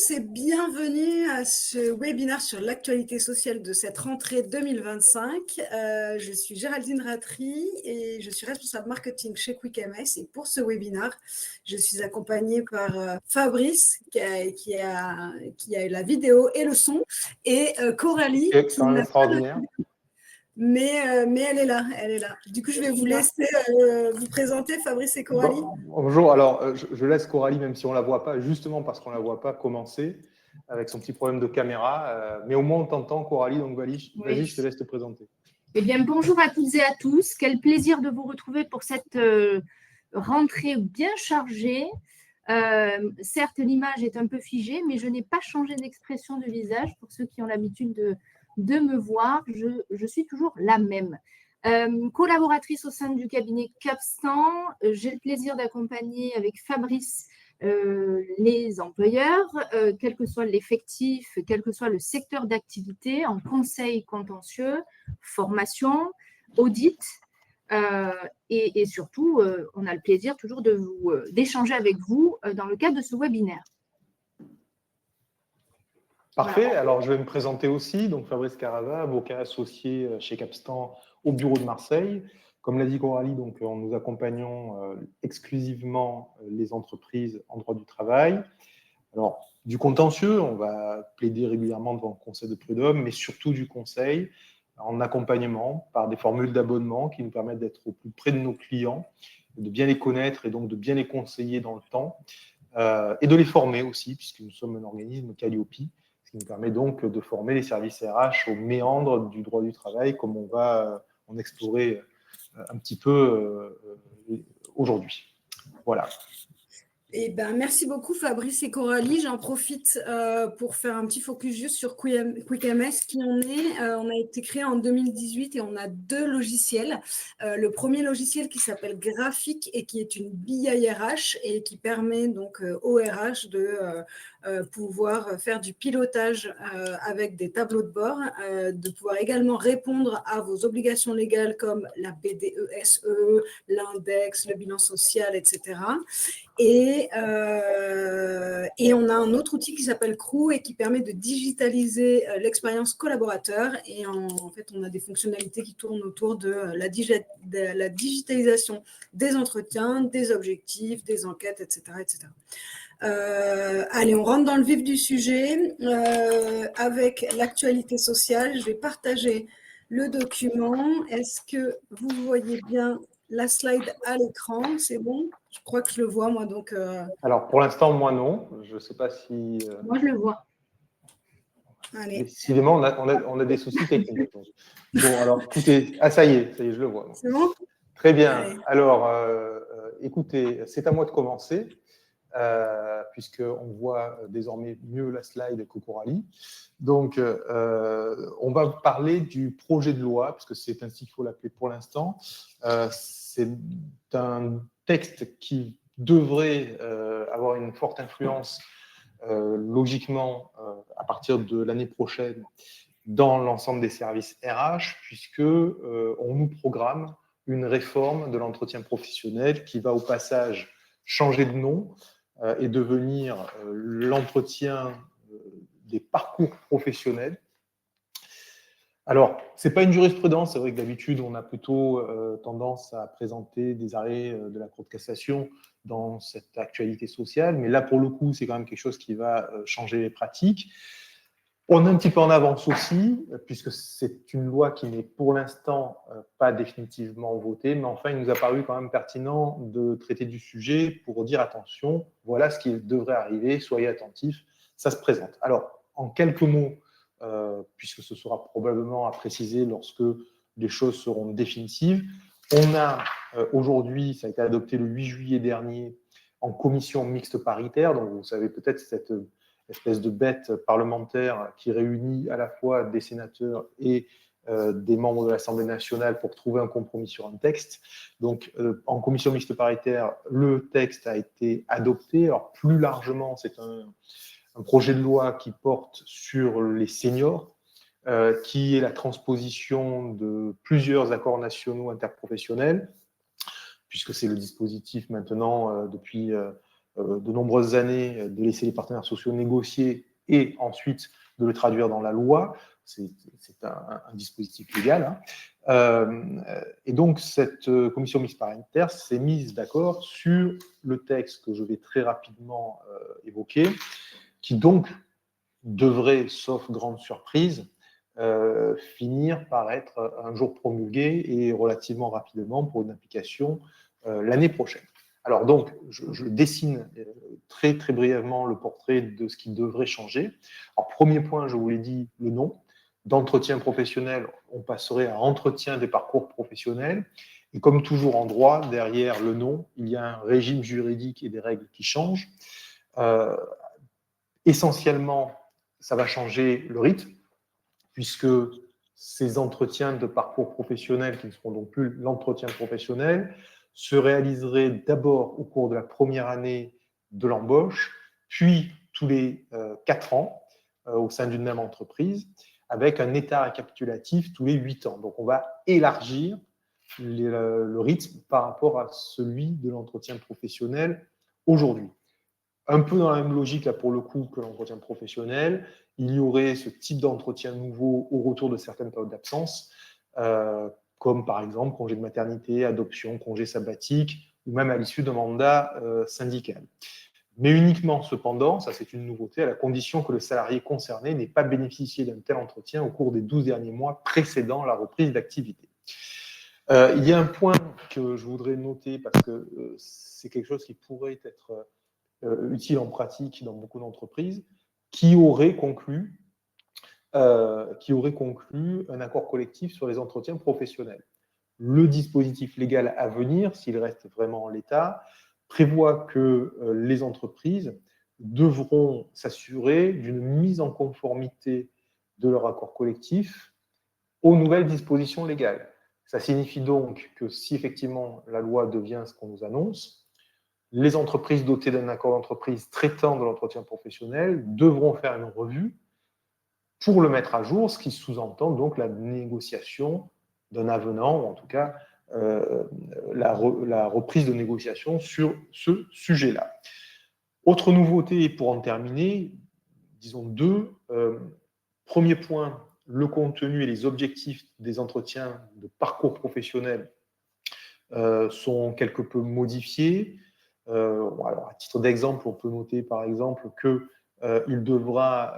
tous et bienvenue à ce webinaire sur l'actualité sociale de cette rentrée 2025. Je suis Géraldine Ratry et je suis responsable marketing chez QuickMS. Et pour ce webinaire, je suis accompagnée par Fabrice qui a eu la vidéo et le son, et Coralie C'est qui quand même n'a pas de... extraordinaire. Mais elle est là, elle est là. Du coup, je vais vous laisser vous présenter, Fabrice et Coralie. Bonjour, alors je laisse Coralie, même si on ne la voit pas, justement parce qu'on ne la voit pas, commencer avec son petit problème de caméra. Mais au moins on t'entend, Coralie, donc vas-y, Oui. je te laisse te présenter. Eh bien, bonjour à toutes et à tous. Quel plaisir de vous retrouver pour cette rentrée bien chargée. Certes, l'image est un peu figée, mais je n'ai pas changé d'expression de visage. Pour ceux qui ont l'habitude de me voir, je suis toujours la même. Collaboratrice au sein du cabinet Capstan, j'ai le plaisir d'accompagner avec Fabrice les employeurs, quel que soit l'effectif, quel que soit le secteur d'activité, en conseil contentieux, formation, audit, et surtout, on a le plaisir toujours d'échanger avec vous dans le cadre de ce webinaire. Parfait, alors je vais me présenter aussi, donc Fabrice Carava, avocat associé chez Capstan au bureau de Marseille. Comme l'a dit Coralie, donc, nous accompagnons exclusivement les entreprises en droit du travail. Alors, du contentieux, on va plaider régulièrement devant le conseil de prud'homme, mais surtout du conseil en accompagnement par des formules d'abonnement qui nous permettent d'être au plus près de nos clients, de bien les connaître et donc de bien les conseiller dans le temps, et de les former aussi, puisque nous sommes un organisme Calliope, ce qui nous permet donc de former les services RH aux méandres du droit du travail, comme on va en explorer un petit peu aujourd'hui. Voilà. Eh ben, merci beaucoup Fabrice et Coralie. J'en profite pour faire un petit focus juste sur QuickMS, qui on est. On a été créé en 2018 et on a 2 logiciels. Le premier logiciel qui s'appelle Graphic et qui est une BI RH et qui permet donc au RH de pouvoir faire du pilotage avec des tableaux de bord, de pouvoir également répondre à vos obligations légales comme la BDESE, l'index, le bilan social, etc. Et on a un autre outil qui s'appelle Crew et qui permet de digitaliser l'expérience collaborateur. Et en fait, on a des fonctionnalités qui tournent autour de la digitalisation des entretiens, des objectifs, des enquêtes, etc. etc. Allez, on rentre dans le vif du sujet avec l'actualité sociale. Je vais partager le document. Est-ce que vous voyez bien la slide à l'écran? C'est bon? Je crois que je le vois, moi. Donc, Alors, pour l'instant, moi, non. Je ne sais pas si... Moi, je le vois. Allez. Décidément, on a des soucis techniques. Bon, alors, écoutez... Ah, ça y est, je le vois. C'est bon? Très bien. Allez. Alors, écoutez, c'est à moi de commencer, puisqu'on voit désormais mieux la slide que Coralie. Donc, on va parler du projet de loi, parce que c'est ainsi qu'il faut l'appeler pour l'instant. C'est un texte qui devrait avoir une forte influence, logiquement, à partir de l'année prochaine, dans l'ensemble des services RH, puisque on nous programme une réforme de l'entretien professionnel qui va au passage changer de nom et devenir l'entretien des parcours professionnels. Alors, ce n'est pas une jurisprudence, c'est vrai que d'habitude, on a plutôt tendance à présenter des arrêts de la Cour de cassation dans cette actualité sociale, mais là, pour le coup, c'est quand même quelque chose qui va changer les pratiques. On est un petit peu en avance aussi, puisque c'est une loi qui n'est pour l'instant pas définitivement votée, mais enfin, il nous a paru quand même pertinent de traiter du sujet pour dire attention, voilà ce qui devrait arriver, soyez attentifs, ça se présente. Alors, en quelques mots, puisque ce sera probablement à préciser lorsque les choses seront définitives, on a aujourd'hui, ça a été adopté le 8 juillet dernier, en commission mixte paritaire, donc vous savez peut-être cette espèce de bête parlementaire qui réunit à la fois des sénateurs et des membres de l'Assemblée nationale pour trouver un compromis sur un texte. Donc, en commission mixte paritaire, le texte a été adopté. Alors, plus largement, c'est un projet de loi qui porte sur les seniors, qui est la transposition de plusieurs accords nationaux interprofessionnels, puisque c'est le dispositif maintenant depuis de nombreuses années, de laisser les partenaires sociaux négocier et ensuite de le traduire dans la loi. C'est un dispositif légal. Et donc, cette commission mixte paritaire s'est mise d'accord sur le texte que je vais très rapidement évoquer, qui donc devrait, sauf grande surprise, finir par être un jour promulgué et relativement rapidement pour une application l'année prochaine. Alors donc, je dessine très très brièvement le portrait de ce qui devrait changer. Alors premier point, je vous l'ai dit, le nom. D'entretien professionnel, on passerait à entretien des parcours professionnels. Et comme toujours en droit, derrière le nom, il y a un régime juridique et des règles qui changent. Essentiellement, ça va changer le rythme, puisque ces entretiens de parcours professionnel, qui ne seront donc plus l'entretien professionnel, se réaliseraient d'abord au cours de la première année de l'embauche, puis tous les 4 ans au sein d'une même entreprise, avec un état récapitulatif tous les 8 ans. Donc on va élargir le rythme par rapport à celui de l'entretien professionnel aujourd'hui. Un peu dans la même logique, là, pour le coup, que l'entretien professionnel, il y aurait ce type d'entretien nouveau au retour de certaines périodes d'absence, comme par exemple congé de maternité, adoption, congé sabbatique, ou même à l'issue d'un mandat syndical. Mais uniquement, cependant, ça c'est une nouveauté, à la condition que le salarié concerné n'ait pas bénéficié d'un tel entretien au cours des 12 derniers mois précédant la reprise d'activité. Il y a un point que je voudrais noter, parce que c'est quelque chose qui pourrait être utile en pratique dans beaucoup d'entreprises, qui aurait conclu un accord collectif sur les entretiens professionnels. Le dispositif légal à venir, s'il reste vraiment en l'état, prévoit que les entreprises devront s'assurer d'une mise en conformité de leur accord collectif aux nouvelles dispositions légales. Ça signifie donc que si effectivement la loi devient ce qu'on nous annonce, les entreprises dotées d'un accord d'entreprise traitant de l'entretien professionnel devront faire une revue pour le mettre à jour, ce qui sous-entend donc la négociation d'un avenant, ou en tout cas la reprise de négociation sur ce sujet-là. Autre nouveauté, pour en terminer, disons deux. Premier point, le contenu et les objectifs des entretiens de parcours professionnel sont quelque peu modifiés. Alors, à titre d'exemple, on peut noter par exemple qu'il devra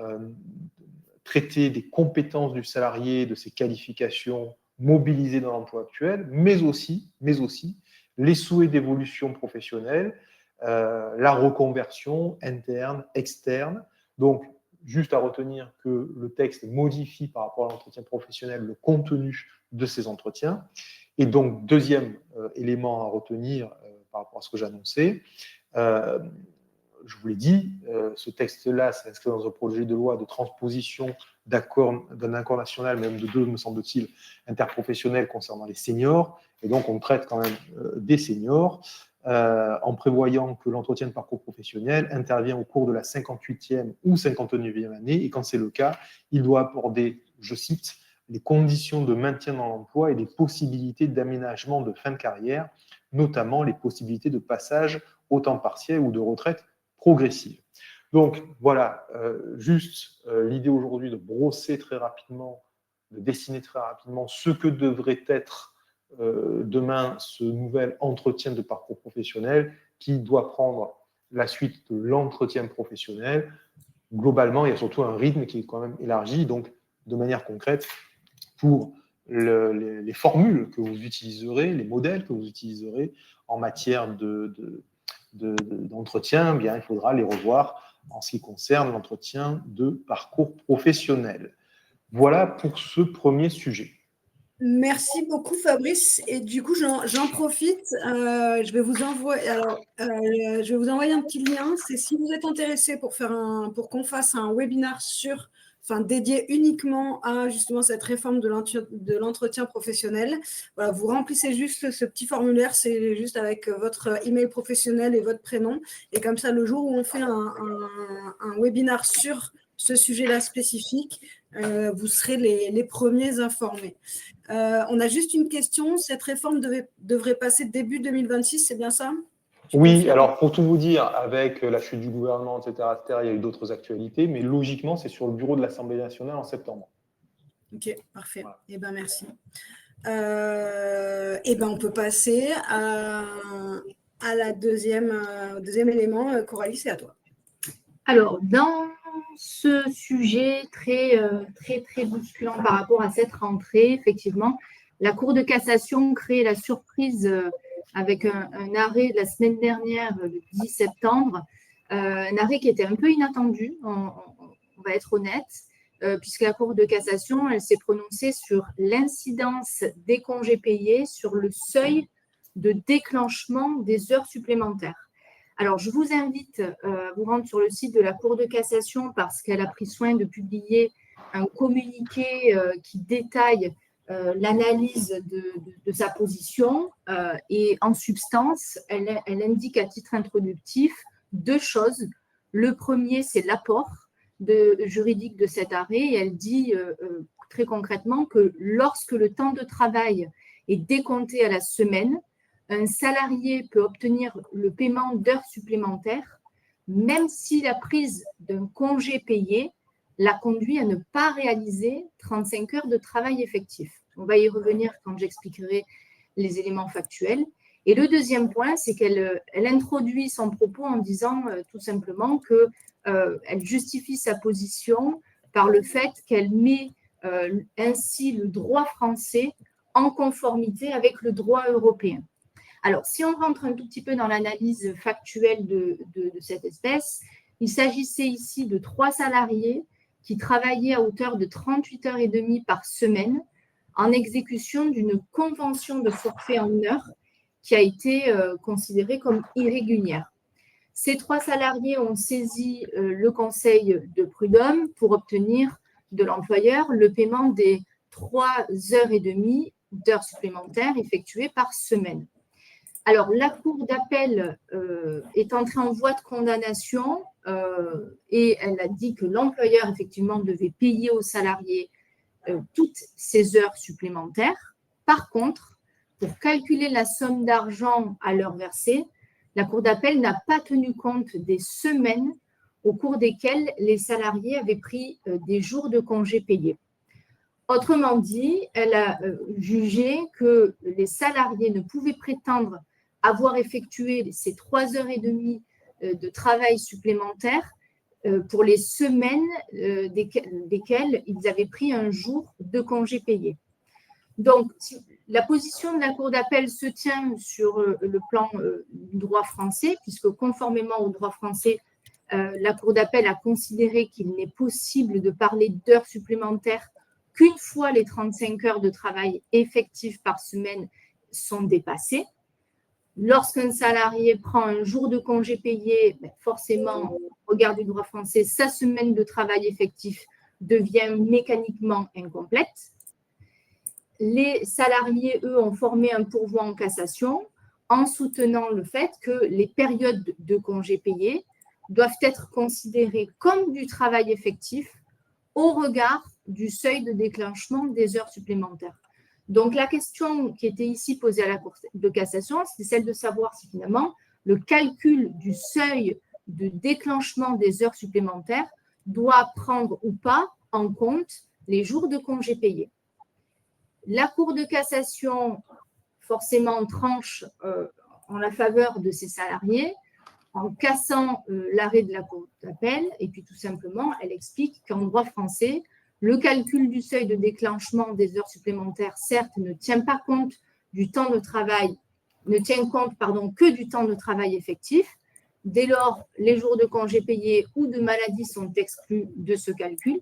traiter des compétences du salarié, de ses qualifications mobilisées dans l'emploi actuel, mais aussi les souhaits d'évolution professionnelle, la reconversion interne, externe. Donc, juste à retenir que le texte modifie par rapport à l'entretien professionnel le contenu de ces entretiens. Et donc, deuxième élément à retenir par rapport à ce que j'annonçais, je vous l'ai dit, ce texte-là s'inscrit dans un projet de loi de transposition d'un accord national, même de deux, me semble-t-il, interprofessionnels concernant les seniors. Et donc, on traite quand même des seniors en prévoyant que l'entretien de parcours professionnel intervient au cours de la 58e ou 59e année. Et quand c'est le cas, il doit aborder, je cite, les conditions de maintien dans l'emploi et les possibilités d'aménagement de fin de carrière, notamment les possibilités de passage au temps partiel ou de retraite progressive. Donc voilà, juste l'idée aujourd'hui de brosser très rapidement, de dessiner très rapidement ce que devrait être demain ce nouvel entretien de parcours professionnel qui doit prendre la suite de l'entretien professionnel. Globalement, il y a surtout un rythme qui est quand même élargi, donc de manière concrète, pour les formules que vous utiliserez, les modèles que vous utiliserez en matière d'entretien, bien, il faudra les revoir en ce qui concerne l'entretien de parcours professionnel. Voilà pour ce premier sujet. Merci beaucoup Fabrice. Et du coup, j'en profite. Je vais vous envoyer un petit lien. C'est si vous êtes intéressé pour qu'on fasse un webinaire dédié uniquement à justement cette réforme de l'entretien professionnel. Voilà, vous remplissez juste ce petit formulaire, c'est juste avec votre email professionnel et votre prénom. Et comme ça, le jour où on fait un webinaire sur ce sujet-là spécifique, vous serez les premiers informés. On a juste une question. Cette réforme devrait passer début 2026, c'est bien ça ? Oui, alors pour tout vous dire, avec la chute du gouvernement, etc., il y a eu d'autres actualités, mais logiquement, c'est sur le bureau de l'Assemblée nationale en septembre. Ok, parfait. Voilà. Eh ben, merci. On peut passer à deuxième élément. Coralie, c'est à toi. Alors, dans ce sujet très bousculant par rapport à cette rentrée, effectivement, la Cour de cassation crée la surprise avec un arrêt de la semaine dernière, le 10 septembre, un arrêt qui était un peu inattendu, on va être honnête, puisque la Cour de cassation, elle s'est prononcée sur l'incidence des congés payés sur le seuil de déclenchement des heures supplémentaires. Alors, je vous invite à vous rendre sur le site de la Cour de cassation parce qu'elle a pris soin de publier un communiqué qui détaille l'analyse de sa position et en substance, elle indique à titre introductif 2 choses. Le premier, c'est l'apport juridique de cet arrêt et elle dit très concrètement que lorsque le temps de travail est décompté à la semaine, un salarié peut obtenir le paiement d'heures supplémentaires, même si la prise d'un congé payé l'a conduit à ne pas réaliser 35 heures de travail effectif. On va y revenir quand j'expliquerai les éléments factuels. Et le deuxième point, c'est qu'elle introduit son propos en disant tout simplement qu'elle justifie sa position par le fait qu'elle met ainsi le droit français en conformité avec le droit européen. Alors, si on rentre un tout petit peu dans l'analyse factuelle de cette espèce, il s'agissait ici de 3 salariés qui travaillaient à hauteur de 38 heures et demie par semaine en exécution d'une convention de forfait en heures qui a été considérée comme irrégulière. Ces 3 salariés ont saisi le conseil de prud'homme pour obtenir de l'employeur le paiement des 3 heures et demie d'heures supplémentaires effectuées par semaine. Alors, la Cour d'appel est entrée en voie de condamnation et elle a dit que l'employeur, effectivement, devait payer aux salariés toutes ces heures supplémentaires. Par contre, pour calculer la somme d'argent à leur verser, la Cour d'appel n'a pas tenu compte des semaines au cours desquelles les salariés avaient pris des jours de congés payés. Autrement dit, elle a jugé que les salariés ne pouvaient prétendre avoir effectué ces 3 heures et demie de travail supplémentaire pour les semaines desquelles ils avaient pris un jour de congé payé. Donc, la position de la Cour d'appel se tient sur le plan du droit français, puisque conformément au droit français, la Cour d'appel a considéré qu'il n'est possible de parler d'heures supplémentaires qu'une fois les 35 heures de travail effectif par semaine sont dépassées. Lorsqu'un salarié prend un jour de congé payé, forcément, au regard du droit français, sa semaine de travail effectif devient mécaniquement incomplète. Les salariés, eux, ont formé un pourvoi en cassation en soutenant le fait que les périodes de congés payés doivent être considérées comme du travail effectif au regard du seuil de déclenchement des heures supplémentaires. Donc, la question qui était ici posée à la Cour de cassation, c'est celle de savoir si finalement le calcul du seuil de déclenchement des heures supplémentaires doit prendre ou pas en compte les jours de congés payés. La Cour de cassation, forcément, tranche en la faveur de ces salariés en cassant l'arrêt de la Cour d'appel et puis tout simplement, elle explique qu'en droit français, le calcul du seuil de déclenchement des heures supplémentaires, certes, ne tient pas compte du temps de travail, ne tient compte, que du temps de travail effectif. Dès lors, les jours de congés payés ou de maladie sont exclus de ce calcul.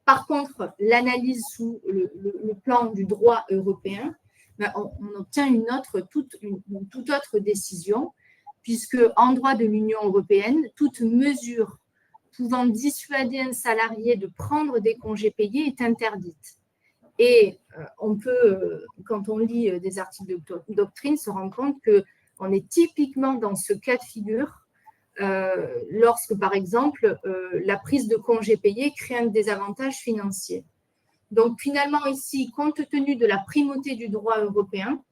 Par contre, l'analyse sous le plan du droit européen, on obtient une toute autre décision, puisque en droit de l'Union européenne, toute mesure pouvant dissuader un salarié de prendre des congés payés est interdite. Et on peut, quand on lit des articles de doctrine, se rendre compte qu'on est typiquement dans ce cas de figure lorsque, par exemple, la prise de congés payés crée un désavantage financier. Donc, finalement, ici, compte tenu de la primauté du droit européen,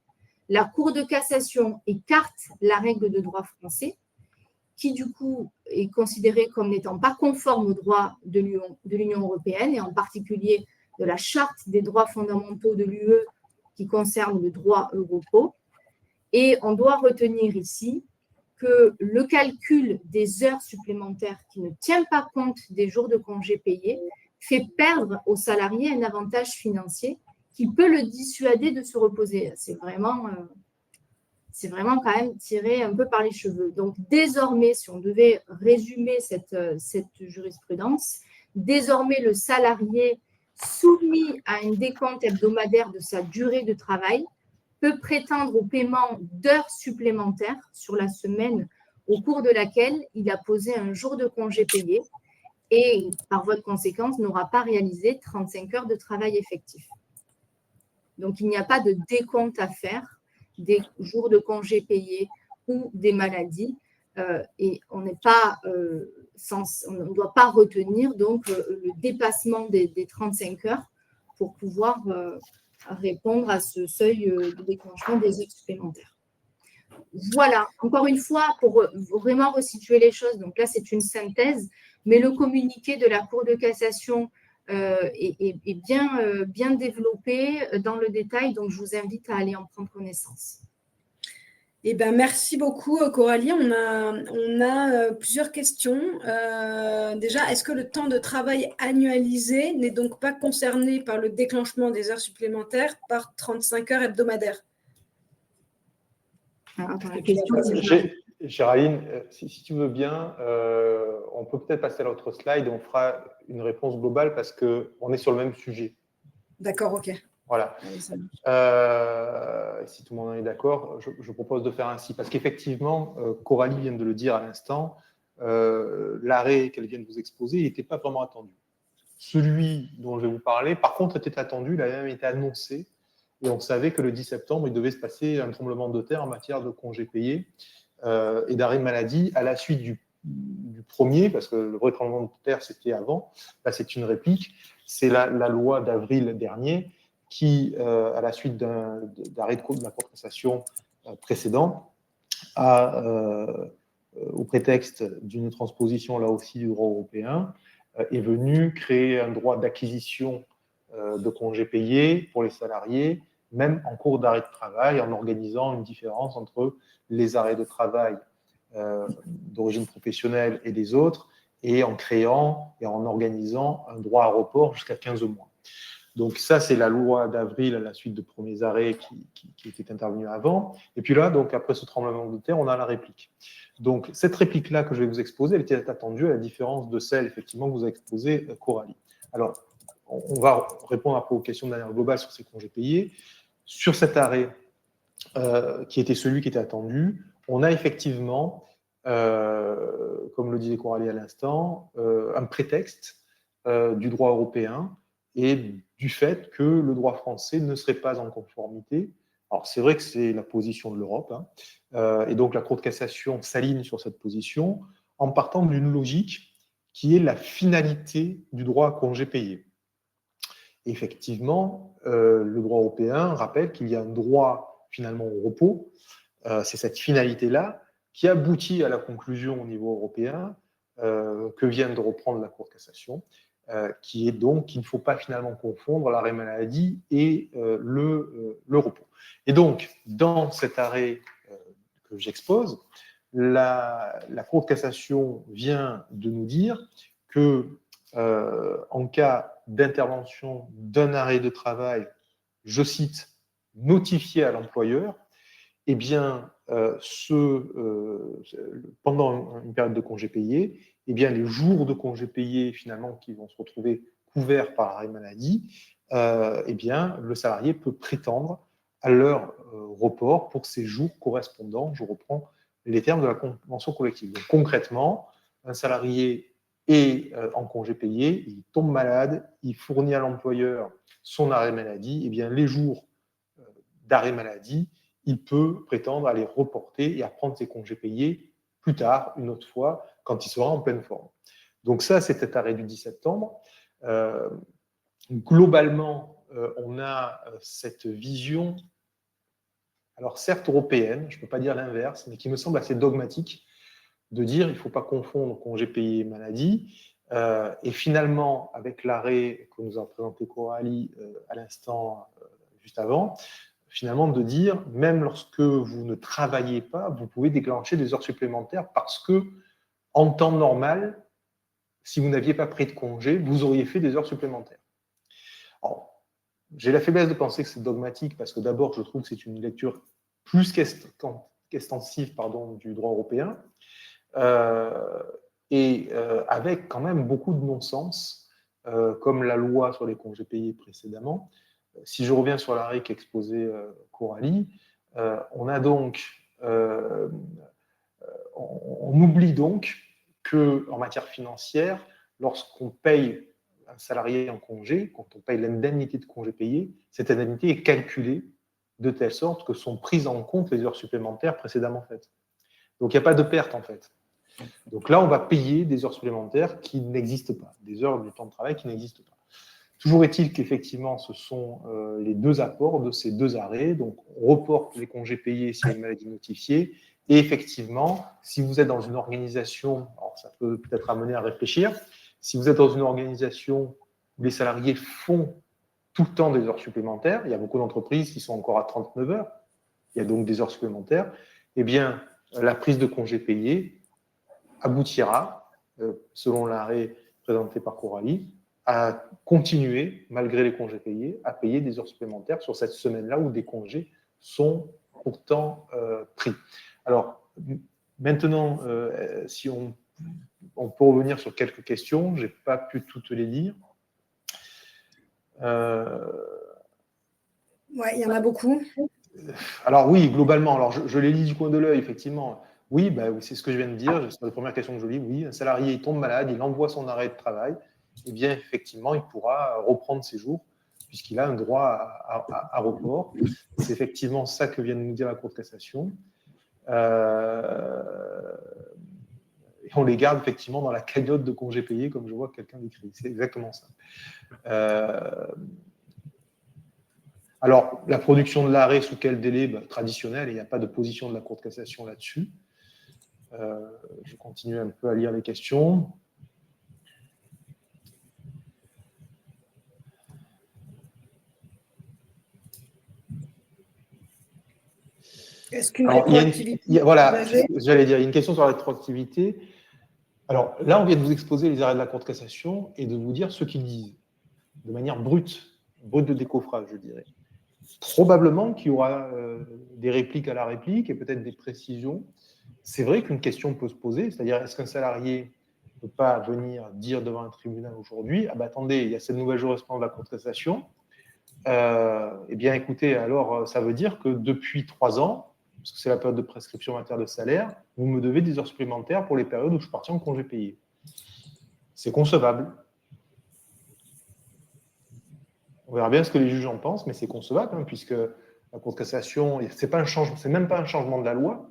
La Cour de cassation écarte la règle de droit français, qui du coup est considérée comme n'étant pas conforme au droit de l'Union européenne, et en particulier de la Charte des droits fondamentaux de l'UE qui concerne le droit Europol. Et on doit retenir ici que le calcul des heures supplémentaires qui ne tient pas compte des jours de congé payés fait perdre au salarié un avantage financier qui peut le dissuader de se reposer. C'est vraiment quand même tiré un peu par les cheveux. Donc désormais, si on devait résumer cette jurisprudence, désormais le salarié soumis à un décompte hebdomadaire de sa durée de travail peut prétendre au paiement d'heures supplémentaires sur la semaine au cours de laquelle il a posé un jour de congé payé et, par voie de conséquence, n'aura pas réalisé 35 heures de travail effectif. Donc, il n'y a pas de décompte à faire des jours de congé payés ou des maladies et on ne doit pas retenir donc le dépassement des 35 heures pour pouvoir répondre à ce seuil de déclenchement des heures supplémentaires. Voilà, encore une fois, pour vraiment resituer les choses, donc là c'est une synthèse, mais le communiqué de la Cour de cassation est bien développé dans le détail, donc je vous invite à aller en prendre connaissance. Eh ben, merci beaucoup, Coralie. On a plusieurs questions. Déjà, est-ce que le temps de travail annualisé n'est donc pas concerné par le déclenchement des heures supplémentaires par 35 heures hebdomadaires? Géraldine, si tu veux bien, on peut peut-être passer à l'autre slide et on fera une réponse globale parce qu'on est sur le même sujet. D'accord, ok. Voilà. Si tout le monde est d'accord, je propose de faire ainsi. Parce qu'effectivement, Coralie vient de le dire à l'instant, l'arrêt qu'elle vient de vous exposer n'était pas vraiment attendu. Celui dont je vais vous parler, par contre, était attendu, il a même été annoncé. Et on savait que le 10 septembre, il devait se passer un tremblement de terre en matière de congés payés et d'arrêt maladie à la suite du premier, parce que le vrai tremblement de terre, c'était avant. Là, c'est une réplique. C'est la loi d'avril dernier qui, à la suite d'arrêt de la Cour de cassation précédent, au prétexte d'une transposition, là aussi, du droit européen, est venu créer un droit d'acquisition de congés payés pour les salariés, même en cours d'arrêt de travail, en organisant une différence entre les arrêts de travail d'origine professionnelle et les autres, et en créant et en organisant un droit à report jusqu'à 15 mois. Donc ça, c'est la loi d'avril à la suite de premiers arrêts qui était intervenus avant. Et puis là, donc après ce tremblement de terre, on a la réplique. Donc cette réplique-là que je vais vous exposer, elle était attendue à la différence de celle, effectivement, que vous a exposée Coralie. Alors, on va répondre après aux questions de manière globale sur ces congés payés. Sur cet arrêt, qui était celui qui était attendu, on a effectivement, comme le disait Coralie à l'instant, un prétexte du droit européen et du fait que le droit français ne serait pas en conformité. Alors, c'est vrai que c'est la position de l'Europe, et donc la Cour de cassation s'aligne sur cette position en partant d'une logique qui est la finalité du droit à congé payé. Effectivement, le droit européen rappelle qu'il y a un droit finalement au repos. C'est cette finalité-là qui aboutit à la conclusion au niveau européen que vient de reprendre la Cour de cassation, qui est donc qu'il ne faut pas finalement confondre l'arrêt maladie et le repos. Et donc, dans cet arrêt que j'expose, la Cour de cassation vient de nous dire que en cas d'intervention d'un arrêt de travail, je cite, notifié à l'employeur, eh bien, pendant une période de congé payé, eh bien, les jours de congé payé, finalement, qui vont se retrouver couverts par l'arrêt maladie, eh bien, le salarié peut prétendre à leur report pour ces jours correspondants. Je reprends les termes de la convention collective. Donc, concrètement, un salarié est en congé payé, il tombe malade, il fournit à l'employeur son arrêt maladie, eh bien, les jours d'arrêt maladie, il peut prétendre à les reporter et à prendre ses congés payés plus tard, une autre fois, quand il sera en pleine forme. Donc ça, c'est cet arrêt du 10 septembre. Globalement, on a cette vision alors certes européenne, je ne peux pas dire l'inverse, mais qui me semble assez dogmatique, de dire il ne faut pas confondre congé payé et maladie. Et finalement, avec l'arrêt que nous a présenté Coralie à l'instant, juste avant, finalement de dire, même lorsque vous ne travaillez pas, vous pouvez déclencher des heures supplémentaires parce que, en temps normal, si vous n'aviez pas pris de congé, vous auriez fait des heures supplémentaires. Alors, j'ai la faiblesse de penser que c'est dogmatique parce que d'abord, je trouve que c'est une lecture plus qu'extensive du droit européen avec quand même beaucoup de non-sens, comme la loi sur les congés payés précédemment. Si je reviens sur l'arrêt qu'exposait Coralie, on oublie donc qu'en matière financière, lorsqu'on paye un salarié en congé, quand on paye l'indemnité de congé payé, cette indemnité est calculée de telle sorte que sont prises en compte les heures supplémentaires précédemment faites. Donc, il n'y a pas de perte, en fait. Donc là, on va payer des heures supplémentaires qui n'existent pas, des heures du temps de travail qui n'existent pas. Toujours est-il qu'effectivement, ce sont les deux apports de ces deux arrêts. Donc, on reporte les congés payés s'il y a une maladie notifiée. Et effectivement, si vous êtes dans une organisation, alors ça peut peut-être amener à réfléchir, si vous êtes dans une organisation où les salariés font tout le temps des heures supplémentaires, il y a beaucoup d'entreprises qui sont encore à 39 heures, il y a donc des heures supplémentaires, eh bien, la prise de congés payés aboutira, selon l'arrêt présenté par Coralie, à continuer, malgré les congés payés, à payer des heures supplémentaires sur cette semaine-là où des congés sont pourtant pris. Alors, maintenant, si on peut revenir sur quelques questions, je n'ai pas pu toutes les lire. Oui, il y en a beaucoup. Alors oui, globalement, alors je les lis du coin de l'œil, effectivement. Oui, c'est ce que je viens de dire, c'est la première question que je lis. Oui, un salarié il tombe malade, il envoie son arrêt de travail, eh bien, effectivement, il pourra reprendre ses jours puisqu'il a un droit à report. C'est effectivement ça que vient de nous dire la Cour de cassation. Et on les garde effectivement dans la cagnotte de congés payés, comme je vois que quelqu'un l'écrit. C'est exactement ça. Alors, la production de l'arrêt, sous quel délai? Traditionnel, il n'y a pas de position de la Cour de cassation là-dessus. Je continue un peu à lire les questions. Est-ce qu'une rétroactivité? Voilà, j'allais dire, il y a une question sur la rétroactivité. Alors là, on vient de vous exposer les arrêts de la Cour de cassation et de vous dire ce qu'ils disent, de manière brute de décoffrage, je dirais. Probablement qu'il y aura des répliques à la réplique et peut-être des précisions. C'est vrai qu'une question peut se poser, c'est-à-dire est-ce qu'un salarié ne peut pas venir dire devant un tribunal aujourd'hui, attendez, il y a cette nouvelle jurisprudence de la Cour de cassation, eh bien écoutez, alors ça veut dire que depuis 3 ans, parce que c'est la période de prescription en matière de salaire, vous me devez des heures supplémentaires pour les périodes où je suis parti en congé payé. C'est concevable. On verra bien ce que les juges en pensent, mais c'est concevable, puisque la Cour de cassation, c'est même pas un changement de la loi,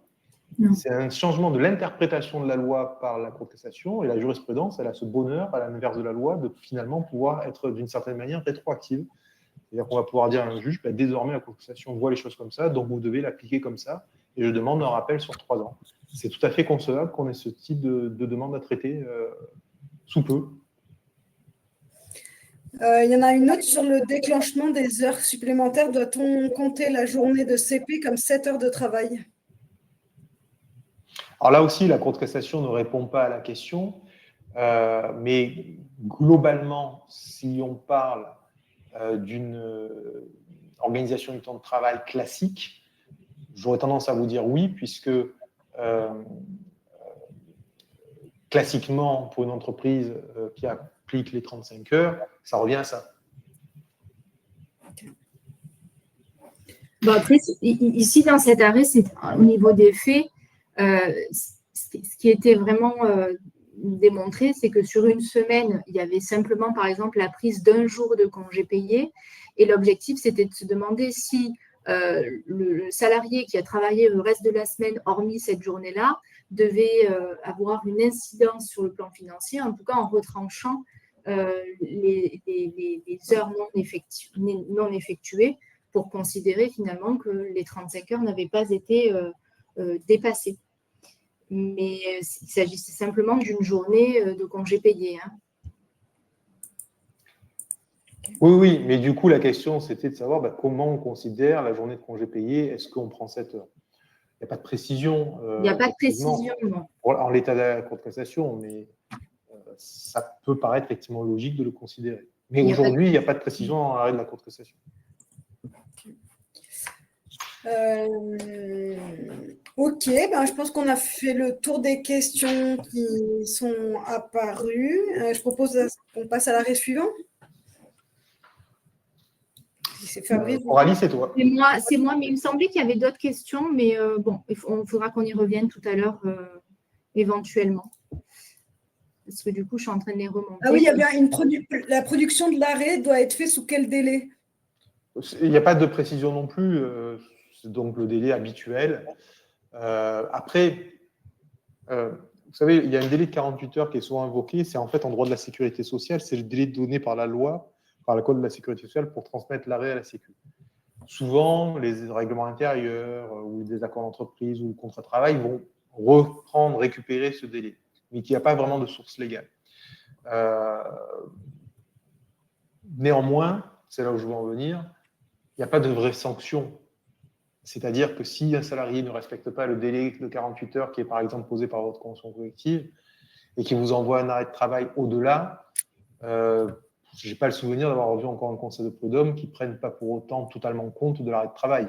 c'est un changement de l'interprétation de la loi par la Cour de cassation, et la jurisprudence, elle a ce bonheur, à l'inverse de la loi, de finalement pouvoir être d'une certaine manière rétroactive. C'est-à-dire qu'on va pouvoir dire à un juge, désormais la Cour de cassation voit les choses comme ça, donc vous devez l'appliquer comme ça, et je demande un rappel sur 3 ans. C'est tout à fait concevable qu'on ait ce type de demande à traiter sous peu. Il y en a une autre sur le déclenchement des heures supplémentaires. Doit-on compter la journée de CP comme 7 heures de travail? Alors là aussi, la Cour de cassation ne répond pas à la question, mais globalement, si on parle d'une organisation du temps de travail classique, j'aurais tendance à vous dire oui, puisque classiquement, pour une entreprise qui applique les 35 heures, ça revient à ça. Bon, après, ici, dans cet arrêt, c'est au niveau des faits, ce qui était vraiment démontré, c'est que sur une semaine, il y avait simplement, par exemple, la prise d'un jour de congé payé. Et l'objectif, c'était de se demander si le salarié qui a travaillé le reste de la semaine, hormis cette journée-là, devait avoir une incidence sur le plan financier, en tout cas en retranchant les heures non effectuées pour considérer finalement que les 35 heures n'avaient pas été dépassées. Mais il s'agissait simplement d'une journée de congé payé. Hein. Oui, mais du coup, la question, c'était de savoir comment on considère la journée de congé payé. Est-ce qu'on prend 7 heures? Il n'y a pas de précision. Il n'y a pas de précision, non. En l'état de la Cour de cassation, mais ça peut paraître effectivement logique de le considérer. Mais aujourd'hui, il n'y a pas de précision dans l'arrêt de la Cour de cassation. Ok, je pense qu'on a fait le tour des questions qui sont apparues. Je propose qu'on passe à l'arrêt suivant. C'est Fabrice. Coralie, c'est toi. C'est moi, mais il me semblait qu'il y avait d'autres questions, mais bon, il faudra qu'on y revienne tout à l'heure éventuellement. Parce que du coup, je suis en train de les remonter. Ah oui, il y a bien la production de l'arrêt doit être faite sous quel délai? Il n'y a pas de précision non plus, c'est donc le délai habituel. Après, vous savez, il y a un délai de 48 heures qui est souvent invoqué, c'est en fait en droit de la sécurité sociale, c'est le délai donné par la loi, par le Code de la sécurité sociale pour transmettre l'arrêt à la Sécu. Souvent, les règlements intérieurs ou les accords d'entreprise ou le contrat de travail vont récupérer ce délai, mais qu'il n'y a pas vraiment de source légale. Néanmoins, c'est là où je veux en venir, il n'y a pas de vraie sanction. C'est-à-dire que si un salarié ne respecte pas le délai de 48 heures qui est par exemple posé par votre convention collective et qui vous envoie un arrêt de travail au-delà, je n'ai pas le souvenir d'avoir vu encore un conseil de prud'homme qui ne prenne pas pour autant totalement compte de l'arrêt de travail.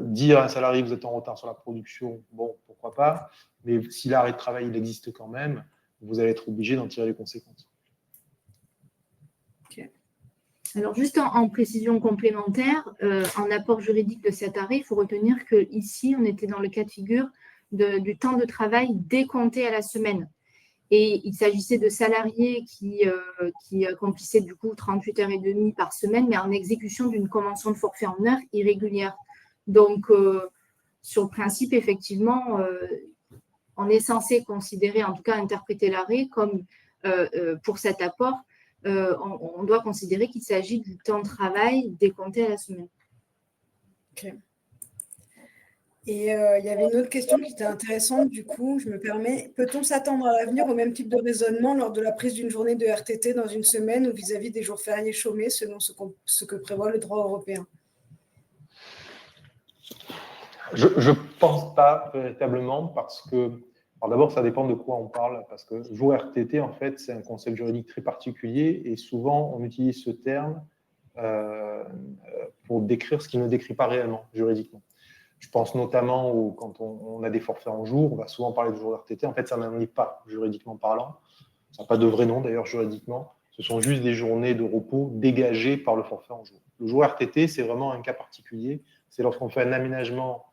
Dire à un salarié que vous êtes en retard sur la production, bon, pourquoi pas, mais si l'arrêt de travail il existe quand même, vous allez être obligé d'en tirer les conséquences. Okay. Alors, juste en précision complémentaire, en apport juridique de cet arrêt, il faut retenir qu'ici, on était dans le cas de figure du temps de travail décompté à la semaine. Et il s'agissait de salariés qui accomplissaient du coup 38 heures et demie par semaine, mais en exécution d'une convention de forfait en heures irrégulière. Donc, sur le principe, effectivement, on est censé considérer, en tout cas interpréter l'arrêt comme, pour cet apport, on doit considérer qu'il s'agit du temps de travail décompté à la semaine. Ok. Et il y avait une autre question qui était intéressante, du coup, je me permets. Peut-on s'attendre à l'avenir au même type de raisonnement lors de la prise d'une journée de RTT dans une semaine ou vis-à-vis des jours fériés chômés selon ce que prévoit le droit européen? Je ne pense pas véritablement parce que, alors d'abord, ça dépend de quoi on parle, parce que jour RTT, en fait, c'est un concept juridique très particulier et souvent, on utilise ce terme pour décrire ce qui ne décrit pas réellement juridiquement. Je pense notamment quand on a des forfaits en jour, on va souvent parler de jour RTT. En fait, ça n'en est pas juridiquement parlant. Ça n'a pas de vrai nom d'ailleurs juridiquement. Ce sont juste des journées de repos dégagées par le forfait en jour. Le jour RTT, c'est vraiment un cas particulier. C'est lorsqu'on fait un aménagement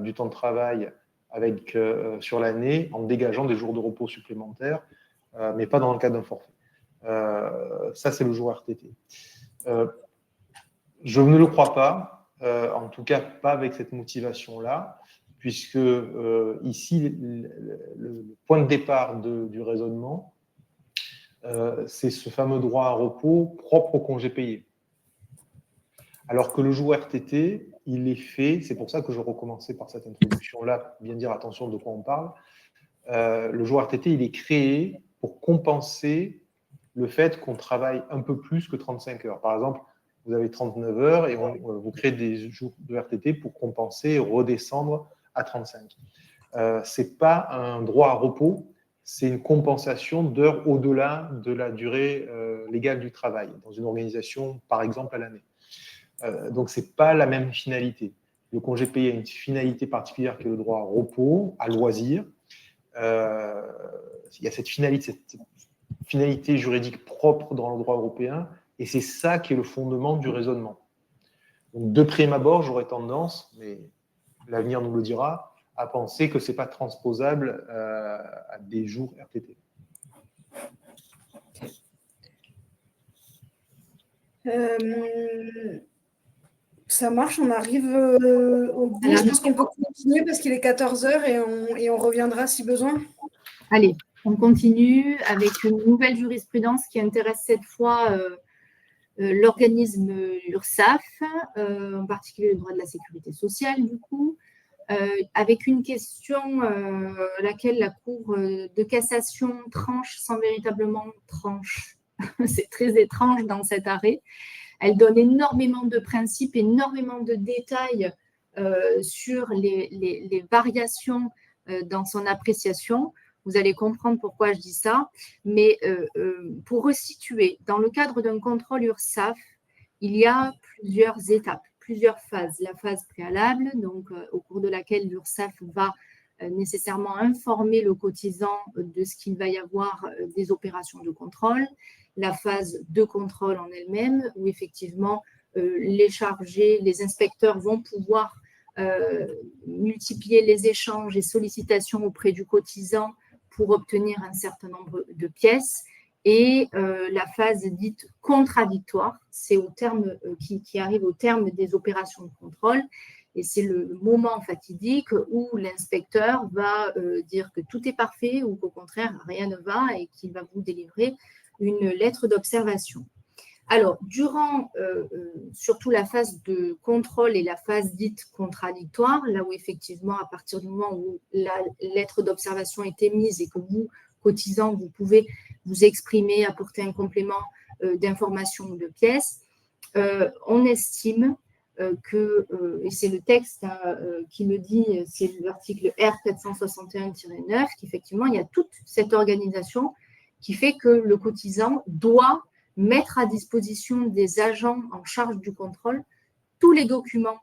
du temps de travail sur l'année en dégageant des jours de repos supplémentaires, mais pas dans le cadre d'un forfait. Ça, c'est le jour RTT. Je ne le crois pas. En tout cas, pas avec cette motivation-là, puisque ici, le point de départ du raisonnement, c'est ce fameux droit à repos propre au congé payé. Alors que le jour RTT, il est fait, c'est pour ça que je recommençais par cette introduction-là, bien dire attention de quoi on parle, le jour RTT, il est créé pour compenser le fait qu'on travaille un peu plus que 35 heures. Par exemple, vous avez 39 heures et vous créez des jours de RTT pour compenser et redescendre à 35. Ce n'est pas un droit à repos, c'est une compensation d'heures au-delà de la durée légale du travail, dans une organisation, par exemple, à l'année. Donc, ce n'est pas la même finalité. Le congé payé a une finalité particulière qui est le droit à repos, à loisir. Il y a cette finalité juridique propre dans le droit européen. Et c'est ça qui est le fondement du raisonnement. Donc, de prime abord, j'aurais tendance, mais l'avenir nous le dira, à penser que ce n'est pas transposable à des jours RTT. Ça marche, on arrive au bout. Je pense qu'on peut continuer parce qu'il est 14h et on reviendra si besoin. Allez, on continue avec une nouvelle jurisprudence qui intéresse cette fois l'organisme URSSAF, en particulier le droit de la sécurité sociale, du coup, avec une question laquelle la Cour de cassation tranche sans véritablement tranche. C'est très étrange dans cet arrêt. Elle donne énormément de principes, énormément de détails sur les variations dans son appréciation. Vous allez comprendre pourquoi je dis ça. Mais pour resituer, dans le cadre d'un contrôle URSSAF, il y a plusieurs étapes, plusieurs phases. La phase préalable, donc au cours de laquelle l'URSSAF va nécessairement informer le cotisant de ce qu'il va y avoir des opérations de contrôle. La phase de contrôle en elle-même, où effectivement les chargés, les inspecteurs vont pouvoir multiplier les échanges et sollicitations auprès du cotisant pour obtenir un certain nombre de pièces. Et la phase dite contradictoire, c'est au terme qui arrive au terme des opérations de contrôle. Et c'est le moment fatidique où l'inspecteur va dire que tout est parfait ou qu'au contraire, rien ne va et qu'il va vous délivrer une lettre d'observation. Alors, durant surtout la phase de contrôle et la phase dite contradictoire, là où effectivement, à partir du moment où la lettre d'observation est émise et que vous, cotisant, vous pouvez vous exprimer, apporter un complément d'information ou de pièces, on estime que, et c'est le texte qui le dit, c'est l'article R461-9, qu'effectivement, il y a toute cette organisation qui fait que le cotisant doit mettre à disposition des agents en charge du contrôle tous les documents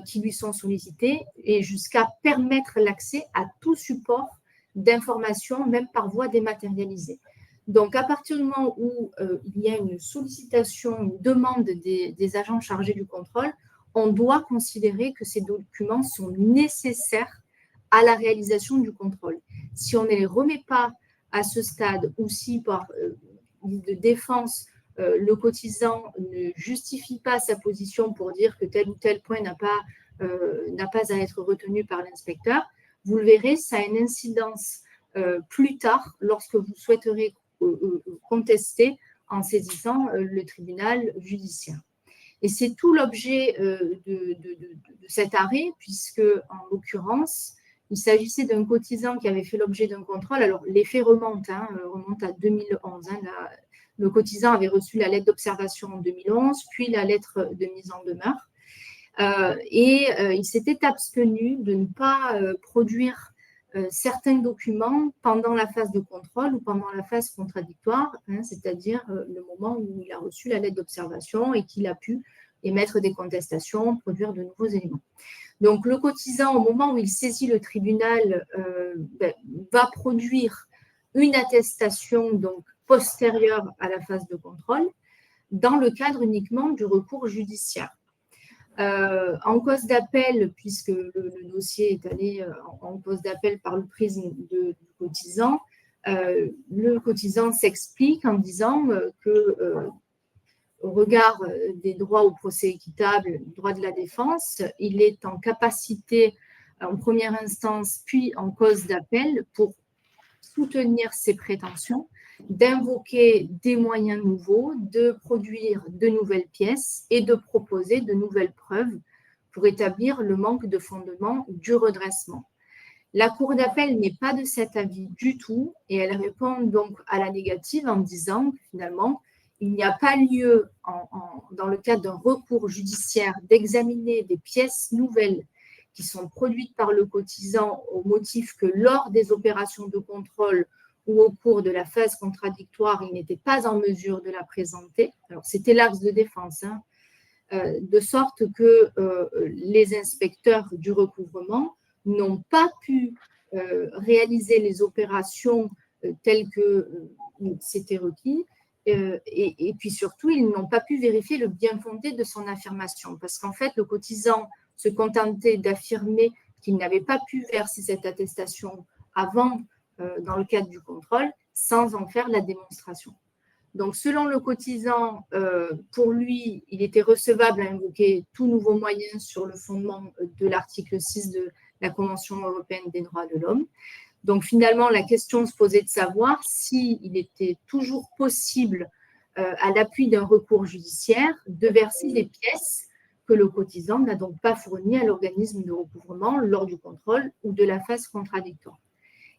qui lui sont sollicités et jusqu'à permettre l'accès à tout support d'information, même par voie dématérialisée. Donc, à partir du moment où il y a une sollicitation, une demande des agents chargés du contrôle, on doit considérer que ces documents sont nécessaires à la réalisation du contrôle. Si on ne les remet pas à ce stade ou si par de défense, le cotisant ne justifie pas sa position pour dire que tel ou tel point n'a pas à être retenu par l'inspecteur, vous le verrez, ça a une incidence plus tard lorsque vous souhaiterez contester en saisissant le tribunal judiciaire. Et c'est tout l'objet de cet arrêt, puisque en l'occurrence, il s'agissait d'un cotisant qui avait fait l'objet d'un contrôle. Alors, les faits remontent à 2011. Le cotisant avait reçu la lettre d'observation en 2011, puis la lettre de mise en demeure. Il s'était abstenu de ne pas produire certains documents pendant la phase de contrôle ou pendant la phase contradictoire, c'est-à-dire le moment où il a reçu la lettre d'observation et qu'il a pu émettre des contestations, produire de nouveaux éléments. Donc, le cotisant, au moment où il saisit le tribunal, va produire une attestation donc, postérieure à la phase de contrôle dans le cadre uniquement du recours judiciaire. En cause d'appel, puisque le dossier est allé en cause d'appel par le prisme du cotisant, le cotisant s'explique en disant que au regard des droits au procès équitable, droit de la défense, il est en capacité, en première instance, puis en cause d'appel, pour soutenir ses prétentions, d'invoquer des moyens nouveaux, de produire de nouvelles pièces et de proposer de nouvelles preuves pour établir le manque de fondement du redressement. La Cour d'appel n'est pas de cet avis du tout et elle répond donc à la négative en disant finalement il n'y a pas lieu, dans le cadre d'un recours judiciaire, d'examiner des pièces nouvelles qui sont produites par le cotisant au motif que lors des opérations de contrôle ou au cours de la phase contradictoire, il n'était pas en mesure de la présenter. Alors, c'était l'axe de défense, de sorte que les inspecteurs du recouvrement n'ont pas pu réaliser les opérations telles que c'était requis. Et puis surtout, ils n'ont pas pu vérifier le bien fondé de son affirmation parce qu'en fait, le cotisant se contentait d'affirmer qu'il n'avait pas pu verser cette attestation avant, dans le cadre du contrôle, sans en faire la démonstration. Donc, selon le cotisant, pour lui, il était recevable à invoquer tout nouveau moyen sur le fondement de l'article 6 de la Convention européenne des droits de l'homme. Donc, finalement, la question se posait de savoir s'il était toujours possible à l'appui d'un recours judiciaire, de verser les pièces que le cotisant n'a donc pas fournies à l'organisme de recouvrement lors du contrôle ou de la phase contradictoire.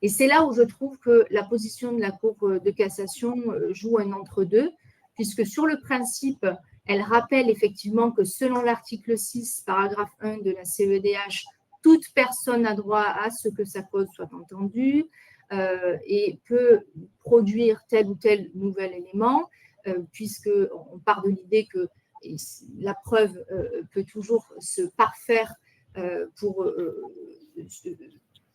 Et c'est là où je trouve que la position de la Cour de cassation joue un entre-deux, puisque sur le principe, elle rappelle effectivement que selon l'article 6, paragraphe 1 de la CEDH, toute personne a droit à ce que sa cause soit entendue et peut produire tel ou tel nouvel élément, puisqu'on part de l'idée que la preuve peut toujours se parfaire pour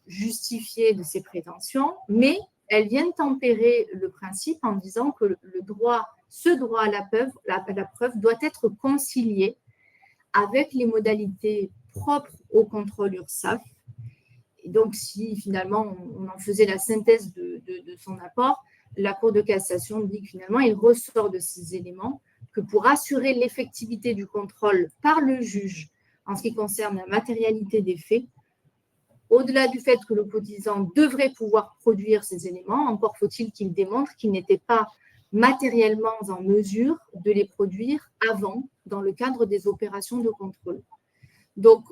justifier de ses prétentions, mais elles viennent tempérer le principe en disant que ce droit à la preuve doit être concilié avec les modalités propres au contrôle URSSAF. Et donc, si finalement on en faisait la synthèse de son apport, la Cour de cassation dit que finalement il ressort de ces éléments que pour assurer l'effectivité du contrôle par le juge en ce qui concerne la matérialité des faits, au-delà du fait que le cotisant devrait pouvoir produire ces éléments, encore faut-il qu'il démontre qu'il n'était pas matériellement en mesure de les produire avant, dans le cadre des opérations de contrôle. Donc,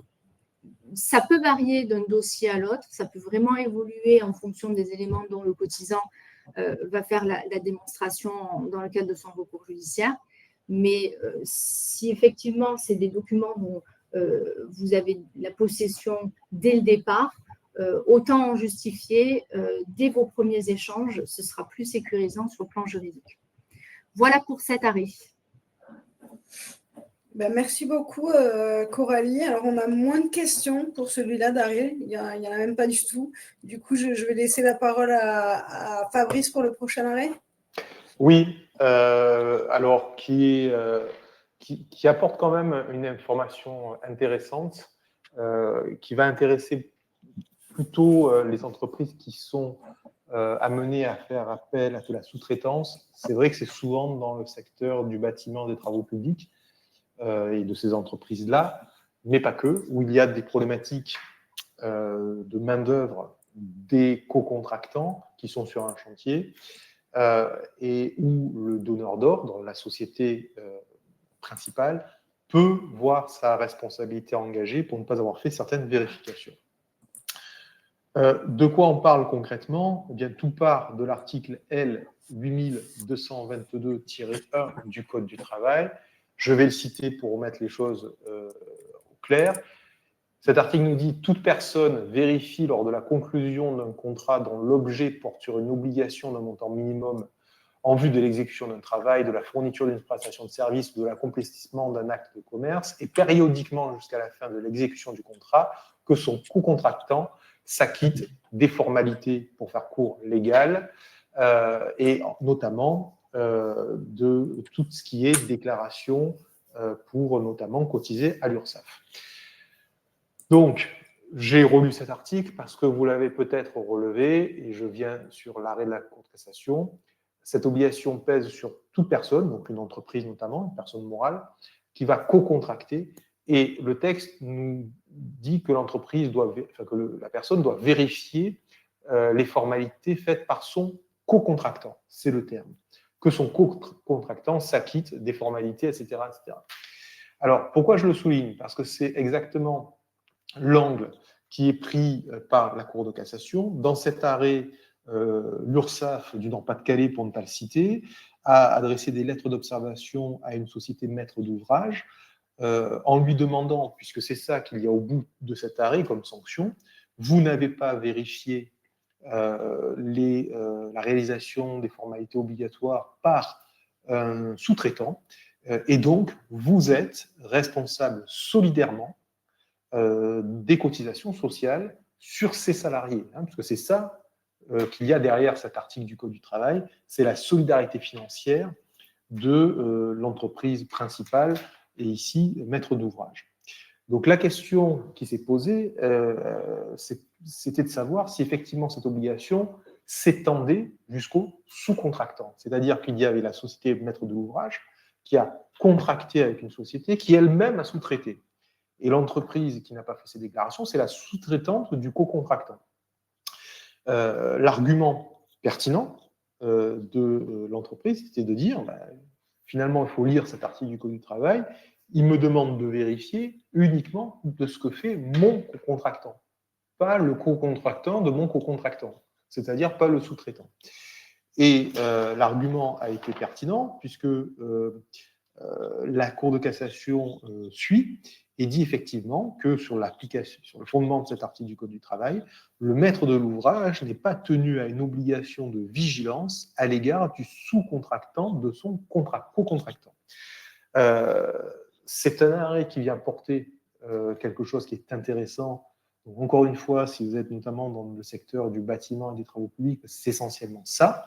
ça peut varier d'un dossier à l'autre, ça peut vraiment évoluer en fonction des éléments dont le cotisant va faire la démonstration dans le cadre de son recours judiciaire. Mais si effectivement, c'est des documents dont vous avez la possession dès le départ, autant en justifier dès vos premiers échanges, ce sera plus sécurisant sur le plan juridique. Voilà pour cet arrêt. Ben, merci beaucoup, Coralie. Alors, on a moins de questions pour celui-là d'arrêt. Il n'y en a même pas du tout. Du coup, je vais laisser la parole à Fabrice pour le prochain arrêt. Oui, alors qui apporte quand même une information intéressante, qui va intéresser plutôt les entreprises qui sont amenées à faire appel à de la sous-traitance. C'est vrai que c'est souvent dans le secteur du bâtiment, des travaux publics et de ces entreprises-là, mais pas que, où il y a des problématiques de main-d'œuvre des co-contractants qui sont sur un chantier et où le donneur d'ordre, la société principale, peut voir sa responsabilité engagée pour ne pas avoir fait certaines vérifications. De quoi on parle concrètement? Eh bien, tout part de l'article L 8222-1 du Code du travail. Je vais le citer pour mettre les choses au clair. Cet article nous dit « Toute personne vérifie lors de la conclusion d'un contrat dont l'objet porte sur une obligation d'un montant minimum en vue de l'exécution d'un travail, de la fourniture d'une prestation de service ou de l'accomplissement d'un acte de commerce et périodiquement jusqu'à la fin de l'exécution du contrat que son co-contractant s'acquitte des formalités pour faire court légal et notamment de tout ce qui est déclaration pour notamment cotiser à l'URSSAF. » Donc, j'ai relu cet article parce que vous l'avez peut-être relevé et je viens sur l'arrêt de la Cour de cassation. Cette obligation pèse sur toute personne, donc une entreprise notamment, une personne morale, qui va co-contracter. Et le texte nous dit que la personne doit vérifier les formalités faites par son co-contractant, c'est le terme, que son co-contractant s'acquitte des formalités, etc., etc. Alors, pourquoi je le souligne? Parce que c'est exactement l'angle qui est pris par la Cour de cassation. Dans cet arrêt, l'URSSAF du Nord-Pas-de-Calais, pour ne pas le citer, a adressé des lettres d'observation à une société maître d'ouvrage en lui demandant, puisque c'est ça qu'il y a au bout de cet arrêt comme sanction, vous n'avez pas vérifié la réalisation des formalités obligatoires par un sous-traitant, et donc vous êtes responsable solidairement des cotisations sociales sur ces salariés, parce que c'est ça qu'il y a derrière cet article du Code du travail, c'est la solidarité financière de l'entreprise principale et ici maître d'ouvrage. Donc la question qui s'est posée, c'était de savoir si effectivement cette obligation s'étendait jusqu'au sous-contractant, c'est-à-dire qu'il y avait la société maître de l'ouvrage qui a contracté avec une société qui elle-même a sous-traité. Et l'entreprise qui n'a pas fait ces déclarations, c'est la sous-traitante du co-contractant. L'argument pertinent de l'entreprise, c'était de dire finalement, il faut lire cet article du Code du travail, il me demande de vérifier uniquement de ce que fait mon co-contractant, pas le co-contractant de mon co-contractant, c'est-à-dire pas le sous-traitant. Et l'argument a été pertinent puisque la Cour de cassation suit et dit effectivement que sur l'application, sur le fondement de cet article du Code du travail, le maître de l'ouvrage n'est pas tenu à une obligation de vigilance à l'égard du sous-contractant de son co-contractant. C'est un arrêt qui vient porter quelque chose qui est intéressant. Donc, encore une fois, si vous êtes notamment dans le secteur du bâtiment et des travaux publics, c'est essentiellement ça.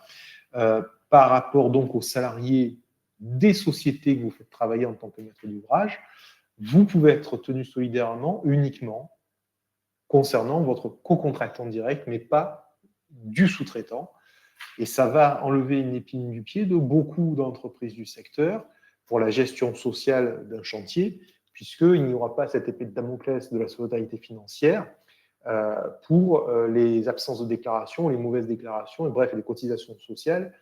Par rapport donc aux salariés des sociétés que vous faites travailler en tant que maître d'ouvrage, vous pouvez être tenu solidairement uniquement concernant votre co-contractant direct, mais pas du sous-traitant. Et ça va enlever une épine du pied de beaucoup d'entreprises du secteur pour la gestion sociale d'un chantier, puisqu'il n'y aura pas cette épée de Damoclès de la solidarité financière pour les absences de déclaration, les mauvaises déclarations, et bref, les cotisations sociales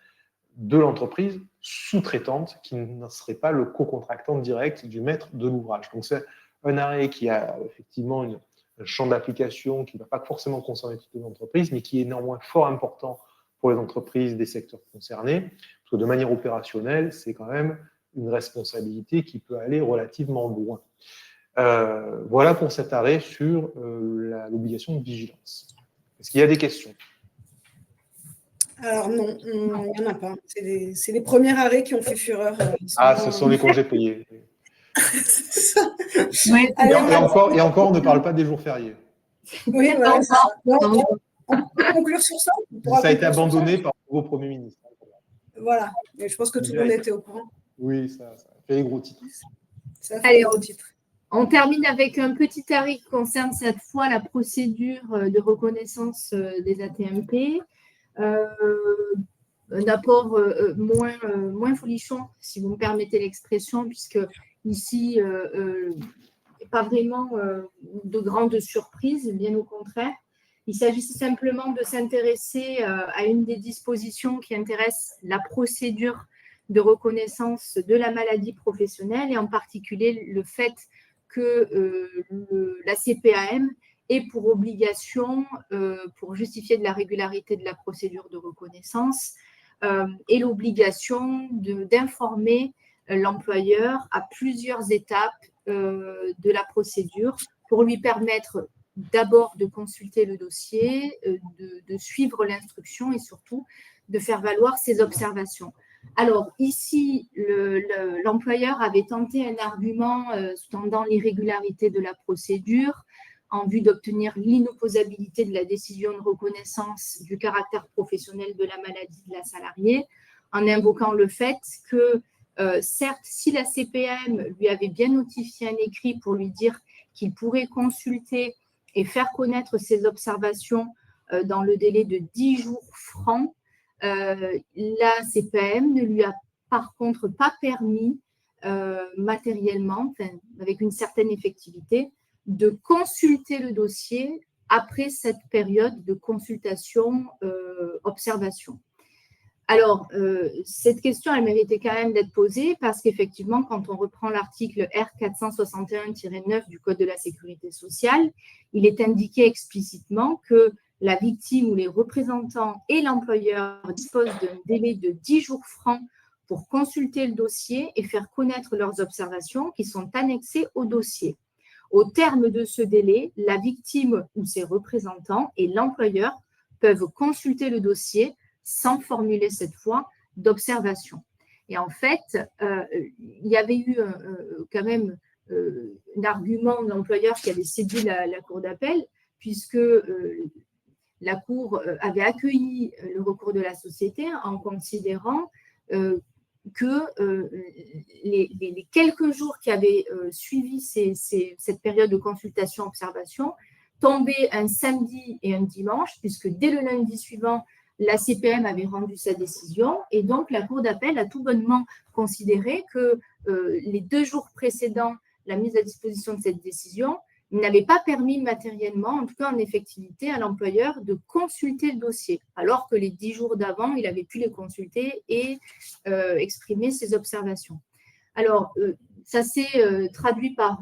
de l'entreprise sous-traitante qui ne serait pas le co-contractant direct du maître de l'ouvrage. Donc c'est un arrêt qui a effectivement un champ d'application qui ne va pas forcément concerner toutes les entreprises, mais qui est néanmoins fort important pour les entreprises des secteurs concernés, parce que de manière opérationnelle, c'est quand même une responsabilité qui peut aller relativement loin. Voilà pour cet arrêt sur l'obligation de vigilance. Est-ce qu'il y a des questions ? Alors non, il n'y en a pas. C'est les premiers arrêts qui ont fait fureur. Ce sont les congés payés. C'est ça. Oui, et encore, on ne parle pas des jours fériés. Oui, voilà. On peut conclure sur ça. Ça a été abandonné par le nouveau Premier ministre. Voilà. Et je pense que tout le monde était au courant. Oui, ça fait les gros titres. Ça fait les gros titres. On termine avec un petit arrêt qui concerne cette fois la procédure de reconnaissance des AT-MP. Un apport moins folichon, si vous me permettez l'expression, puisque ici, pas vraiment de grandes surprises, bien au contraire. Il s'agissait simplement de s'intéresser à une des dispositions qui intéresse la procédure de reconnaissance de la maladie professionnelle et en particulier le fait que la CPAM ait pour obligation, pour justifier de la régularité de la procédure de reconnaissance, et l'obligation d'informer l'employeur à plusieurs étapes de la procédure pour lui permettre d'abord de consulter le dossier, de suivre l'instruction et surtout de faire valoir ses observations. Alors ici, l'employeur avait tenté un argument sous-tendant l'irrégularité de la procédure en vue d'obtenir l'inopposabilité de la décision de reconnaissance du caractère professionnel de la maladie de la salariée, en invoquant le fait que, certes, si la CPM lui avait bien notifié un écrit pour lui dire qu'il pourrait consulter et faire connaître ses observations dans le délai de 10 jours francs, la CPM ne lui a par contre pas permis matériellement, avec une certaine effectivité, de consulter le dossier après cette période de consultation-observation. Alors, cette question, elle méritait quand même d'être posée parce qu'effectivement, quand on reprend l'article R461-9 du Code de la sécurité sociale, il est indiqué explicitement que la victime ou les représentants et l'employeur disposent d'un délai de 10 jours francs pour consulter le dossier et faire connaître leurs observations qui sont annexées au dossier. Au terme de ce délai, la victime ou ses représentants et l'employeur peuvent consulter le dossier sans formuler cette fois d'observation. Et en fait, il y avait eu quand même un argument de l'employeur qui avait séduit la Cour d'appel, puisque la Cour avait accueilli le recours de la société en considérant que les quelques jours qui avaient suivi cette période de consultation-observation tombaient un samedi et un dimanche, puisque dès le lundi suivant, la CPM avait rendu sa décision et donc la Cour d'appel a tout bonnement considéré que les 2 jours précédant la mise à disposition de cette décision n'avait pas permis matériellement, en tout cas en effectivité, à l'employeur de consulter le dossier, alors que les 10 jours d'avant, il avait pu les consulter et exprimer ses observations. Alors, ça s'est traduit par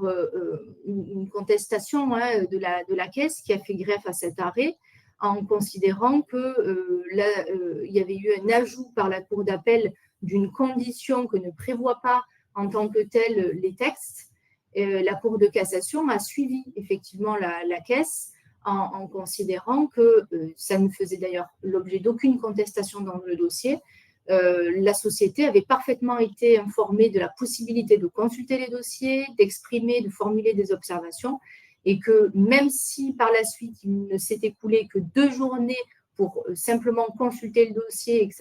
une contestation de la Caisse qui a fait greffe à cet arrêt en considérant qu'il y avait eu un ajout par la Cour d'appel d'une condition que ne prévoit pas en tant que telle les textes. La Cour de cassation a suivi effectivement la Caisse en considérant que ça ne faisait d'ailleurs l'objet d'aucune contestation dans le dossier. La société avait parfaitement été informée de la possibilité de consulter les dossiers, d'exprimer, de formuler des observations, et que même si par la suite il ne s'est écoulé que 2 journées pour simplement consulter le dossier et que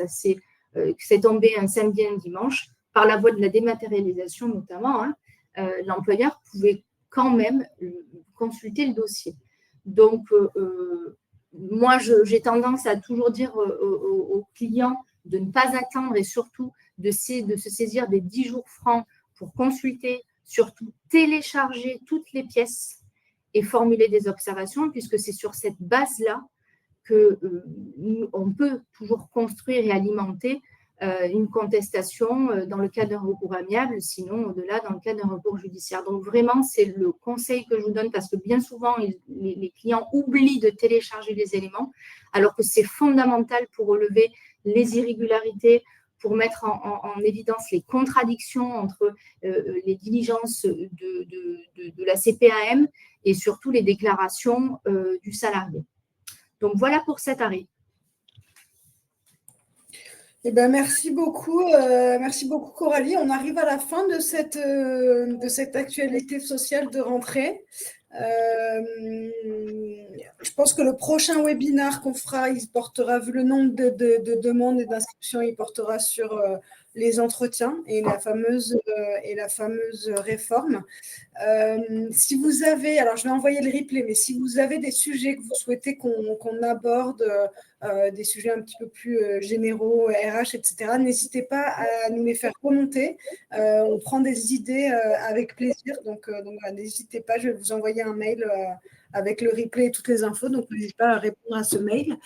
c'est tombé un samedi et un dimanche, par la voie de la dématérialisation notamment, l'employeur pouvait quand même consulter le dossier. Donc, moi, j'ai tendance à toujours dire aux clients de ne pas attendre et surtout de se saisir des 10 jours francs pour consulter, surtout télécharger toutes les pièces et formuler des observations, puisque c'est sur cette base-là qu'on peut toujours construire et alimenter une contestation dans le cadre d'un recours amiable, sinon au-delà dans le cadre d'un recours judiciaire. Donc vraiment, c'est le conseil que je vous donne parce que bien souvent, les clients oublient de télécharger les éléments alors que c'est fondamental pour relever les irrégularités, pour mettre en évidence les contradictions entre les diligences de la CPAM et surtout les déclarations du salarié. Donc voilà pour cet arrêt. Eh ben, merci beaucoup Coralie. On arrive à la fin de cette actualité sociale de rentrée. Je pense que le prochain webinaire qu'on fera, il portera, vu le nombre de demandes et d'inscriptions, il portera sur les entretiens et la fameuse réforme. Si vous avez, alors je vais envoyer le replay, mais si vous avez des sujets que vous souhaitez qu'on aborde, des sujets un petit peu plus généraux, RH, etc., n'hésitez pas à nous les faire remonter. On prend des idées avec plaisir, donc n'hésitez pas, je vais vous envoyer un mail avec le replay et toutes les infos, donc n'hésitez pas à répondre à ce mail.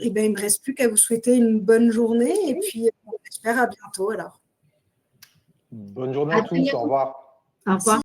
Et ben, il ne me reste plus qu'à vous souhaiter une bonne journée et puis on espère à bientôt alors. Bonne journée à tous, au revoir. Au revoir.